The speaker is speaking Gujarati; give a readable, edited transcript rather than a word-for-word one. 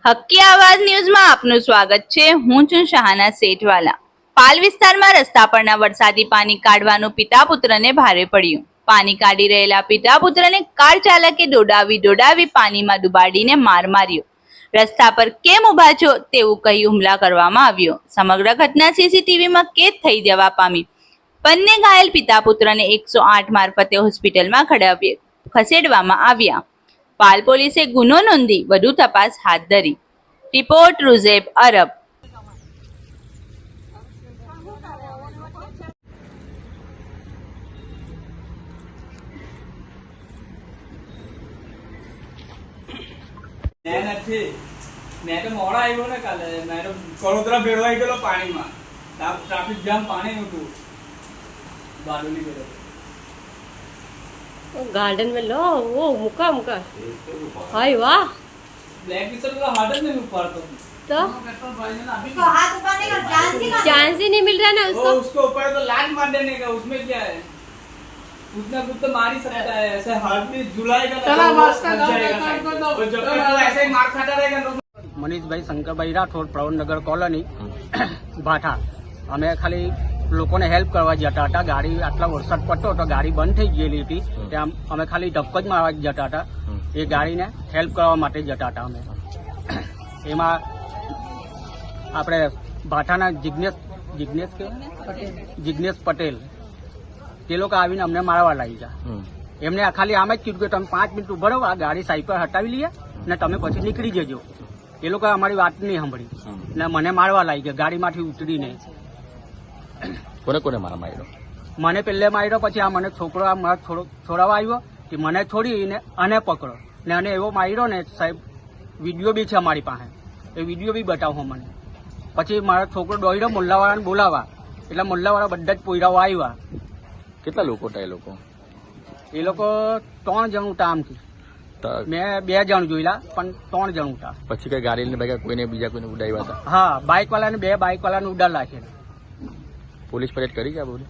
હક્કી આવાજ ન્યૂઝમાં આપનું સ્વાગત છે। હું છું શહાના સેઠવાલા। પાલ વિસ્તારમાં રસ્તા પરના વરસાદી પાણી કાઢવાનું પિતા પુત્રને ભારે પડ્યું। પાણી કાઢી રહેલા પિતા પુત્રને કાર ચાલકે દોડાવી પાણીમાં ડુબાડીને માર માર્યો। રસ્તા પર કેમ ઊભા છો તેવું કહી હુમલા કરવામાં આવ્યો। સમગ્ર ઘટના સીસીટીવીમાં કેદ થઈ જવા પામી। બંને ઘાયલ પિતા પુત્રને 108 મારફતે હોસ્પિટલમાં ખસેડવામાં આવ્યા। પાલ પોલીસે ગુનો નોંધી વધુ તપાસ હાથ ધરી। રિપોર્ટ રૂઝેબ અરબ। मैं तो मोड़ा आई ना कल मैं तो कड़ोदरा भेड़वाई गलो पानी में ट्राफिक जाम पानी उठू बारडोली गलो गार्डन में लो वो मुका मुका हाय वाह ब्लैक टी शर्ट का हार्डन में ऊपर तो पेट्रोल भाई ने अभी हाथ उठाने का चांस ही नहीं मिल रहा ना उसको ऊपर तो लात मार देने का उसमें क्या है उतना कुछ तो मार ही सकता है ऐसे हार्ट में जुलाएगा चला वास्ता और जब तक वो ऐसे ही मार खाता रहेगा। मनीष भाई शंकर भाई राठौड़ प्रवण नगर कॉलोनी भाठा अमे खाली लोकोने हेल्प करवा जता था। गाड़ी आटला वरसाद पड़तो तो गाड़ी बंद थई गेली हती त्यां अमे खाली धक्को ज मारवा जता था। ए गाड़ीने हेल्प करवा माटे जता था। अमे एमां आपणे भाठाना जिग्नेश पटेल ते लोग आवीने अमने मारवा लागी गया। एमने खाली आम ज कीधुं के तमे 5 मिनिट उभा रहो, आ गाड़ी साइड पर हटावी लीए ने तमे पछी निकળી जजो। એ લોકો અમારી વાત નહીં સાંભળી ને મને મારવા લાગી ગયા ગાડીમાંથી ઉતરીને। કોને કોને મારા માર્યો? મને પહેલે માર્યો, પછી આ મને છોકરો આ મારા છોડાવવા આવ્યો કે મને છોડીને આને પકડો ને અને એવો માર્યો ને સાહેબ, વિડીયો બી છે અમારી પાસે, એ વિડીયો બી બતાવો મને। પછી મારો છોકરો દોડ્યો મોલ્લાવાળાને બોલાવવા, એટલે મોલ્લાવાળા બધા જ પોયરાઓ આવ્યા। કેટલા લોકો હતા એ લોકો? એ લોકો 3 જણ હતા આમથી, મેં 2 જણ જોયેલા પણ 3 જણ હતા। પછી કઈ ગાડી લઈને ભાગ્યા? કોઈને બીજા કોઈને ઉડાવ્યા હતા? હા, બાઇક વાળાને 2 બાઇક વાળાને ઉડાડ નાખે। પોલીસ ફરિયાદ કરી છે આ બધું?